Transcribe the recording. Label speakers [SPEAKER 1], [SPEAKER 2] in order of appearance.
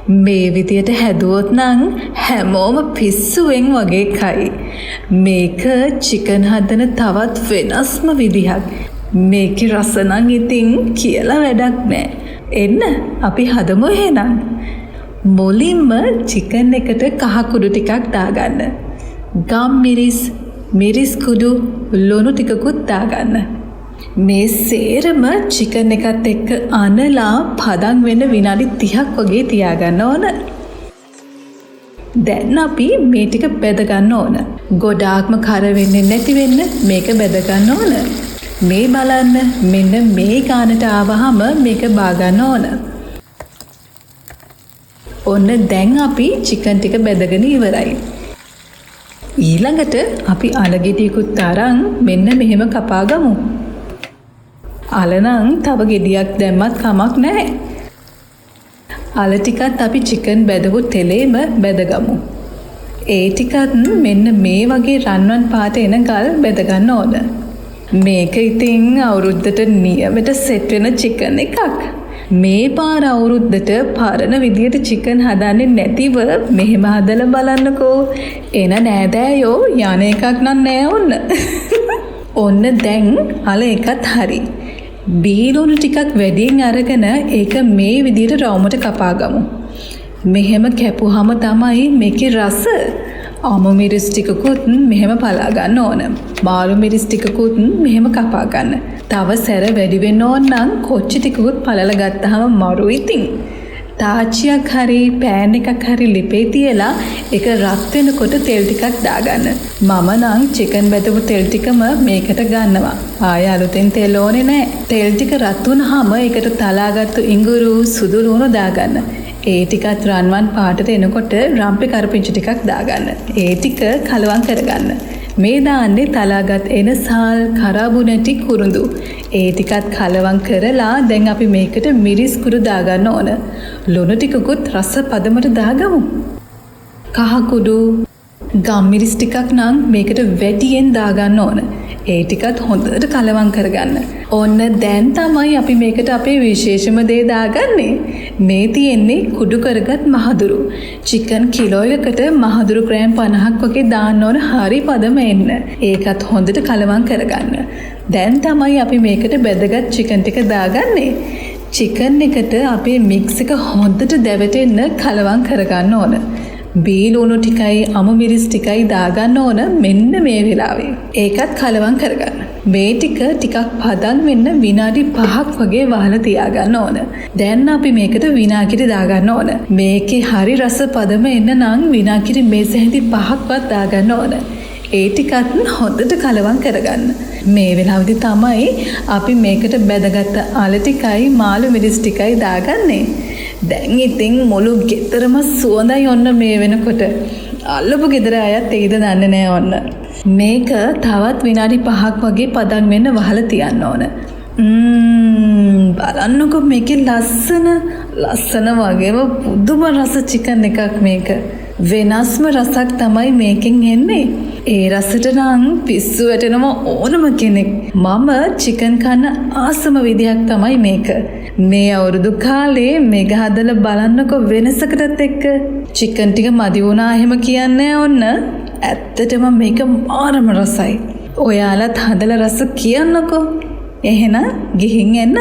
[SPEAKER 1] මේ විදියට හැදුවොත් නම් හැමෝම පිස්සුවෙන් වගේ කයි. මේක චිකන් හදන තවත් වෙනස්ම විදිහක්. මේකේ රස නම් ඉතින් කියලා වැඩක් නෑ. එන්න අපි හදමු එහෙනම්. මුලින්ම චිකන් එකට කහ කුඩු ටිකක් දාගන්න. ගම් මිරිස් කුඩු ලුණු ටිකකුත් දාගන්න. මේ සේරම චිකන් එකත් එක්ක අනලා පදන් වෙන විනාඩි 30ක් වගේ තියාගන්න ඕන. දැන් අපි මේ ටික බෙද ගන්න ඕන. ගොඩාක්ම කර වෙන්නේ නැති වෙන්න මේක බෙද ගන්න ඕන. මේ බලන්න මෙන්න මේ ගානට ආවහම මේක බා ගන්න ඕන. ඔන්න දැන් අපි චිකන් ටික බෙදගෙන ඉවරයි. ඊළඟට අපි අලගෙඩියකුත් අරන් මෙන්න මෙහෙම කපා ගමු. අලනම් තව ගෙඩියක් දැම්මත් කමක් නැහැ. අල ටිකත් අපි චිකන් බෙදපු තෙලේම බෙදගමු. ඒ ටිකත් මෙන්න මේ වගේ රන්වන් පාට එන ගල් බෙද ගන්න ඕන. මේක ඉතින් අවුරුද්දට නියමෙට සෙට් වෙන චිකන් එකක්. මේ පාර අවුරුද්දට පරණ විදියට චිකන් හදන්නේ නැතිව මෙහෙම හදලා බලන්නකෝ. එන නෑදෑයෝ යන එකක් නම් නෑ ඔන්න. ඔන්න දැන් අල එකත් හරි. බීලුණු ටිකක් වැඩියෙන් අරගෙන ඒක මේ විදියට රවුමට කපා ගමු. මෙහෙම කැපුවාම තමයි මේකේ රස. අමු මිරිස් ටිකකුත් මෙහෙම පලා ගන්න ඕන. මාළු මිරිස් ටිකකුත් මෙහෙම කපා ගන්න. තව සැර වැඩි වෙන්න ඕන නම් කොච්චි ටිකකුත් පලලා ගත්තාම මරු ඉතින්. තාච්චියක් හරි පෑන් එකක් හරි ලිපේ තියලා ඒක රත් වෙනකොට තෙල් ටිකක් දාගන්න. මම නම් චිකන් බෙදපු තෙල් ටිකම මේකට ගන්නවා. ආය අලුතෙන් තෙල් ඕනේ නැහැ. තෙල් ටික රත් වුණාම ඒකට තලාගත්තු ඉඟුරු සුදු ලුණු දාගන්න. ඒ ටිකත් රන්වන් පාටට එනකොට රම්පේ කරපිංචු ටිකක් දාගන්න. ඒ ටික කලවම් කරගන්න. මේ දාන්නේ තලාගත් එනසල් කරාබු නැටි කුරුඳු. ඒ ටිකත් කලවම් කරලා දැන් අපි මේකට මිරිස් කුඩු දාගන්න ඕන. ලුණු ටිකකුත් රස පදමට දාගමු. කහ කුඩු ගම් මිරිස් ටිකක් නම් මේකට වැඩියෙන් දාගන්න ඕන. ඒ ටිකත් හොඳට කලවම් කරගන්න. ඔන්න දැන් තමයි අපි මේකට අපේ විශේෂම දේ දාගන්නේ. මේ තියෙන්නේ කුඩු කරගත් මහදුරු. චිකන් කිලෝ එකකට මහදුරු ග්‍රෑම් 50ක් වගේ දාන්න ඕන හරි පදම එන්න. ඒකත් හොඳට කලවම් කරගන්න. දැන් තමයි අපි මේකට බෙදගත් චිකන් ටික දාගන්නේ. චිකන් එකට අපේ මික්ස් එක හොඳට දැවටෙන්න කලවම් කරගන්න ඕන. බීලුණු ටිකයි අමු මිරිස් ටිකයි දාගන්න ඕන මෙන්න මේ වෙලාවේ. ඒකත් කලවම් කරගන්න. මේ ටිකක් පදන් වෙන්න විනාඩි 5ක් වගේ වහලා තියාගන්න ඕන. දැන් අපි මේකට විනාගිරි දාගන්න ඕන. මේකේ හරි රස පදම එන්න නම් විනාගිරි මේස හැඳි 5ක්වත් දාගන්න ඕන. ඒ ටිකත් හොඳට කලවම් කරගන්න. මේ වෙලාවේදී තමයි අපි මේකට බෙදගත්ත අල ටිකයි මාළු මිරිස් ටිකයි දාගන්නේ. දැන් ඉතින් මුළු ගෙදරම සුවඳයි ඔන්න මේ වෙනකොට. අල්ලපු ගෙදර අයත් එයිද දන්නේ නැහැ ඔන්න. මේක තවත් විනාඩි 5ක් වගේ පදන් වෙන්න වහලා තියන්න ඕන. බලන්නකො මේකේ ලස්සන වගේම පුදුම රස චිකන් එකක් මේක. වෙනස්ම රසක් තමයි මේකෙන් එන්නේ. ඒ රසට නම් පිස්සු වැටෙනම ඕනම කෙනෙක්. මම චිකන් කන්න ආසම විදියක් තමයි මේක. මේ අවුරුදු කාලේ මේක හදලා බලන්නකො වෙනසකටත් එක්ක. චිකන් ටික මදි වුණා එහෙම කියන්නේ ඔන්න. ඇත්තටම මේක මාරම රසයි. ඔයාලත් හදලා රස කියන්නකෝ. එහෙනම් ගිහින් එන්න.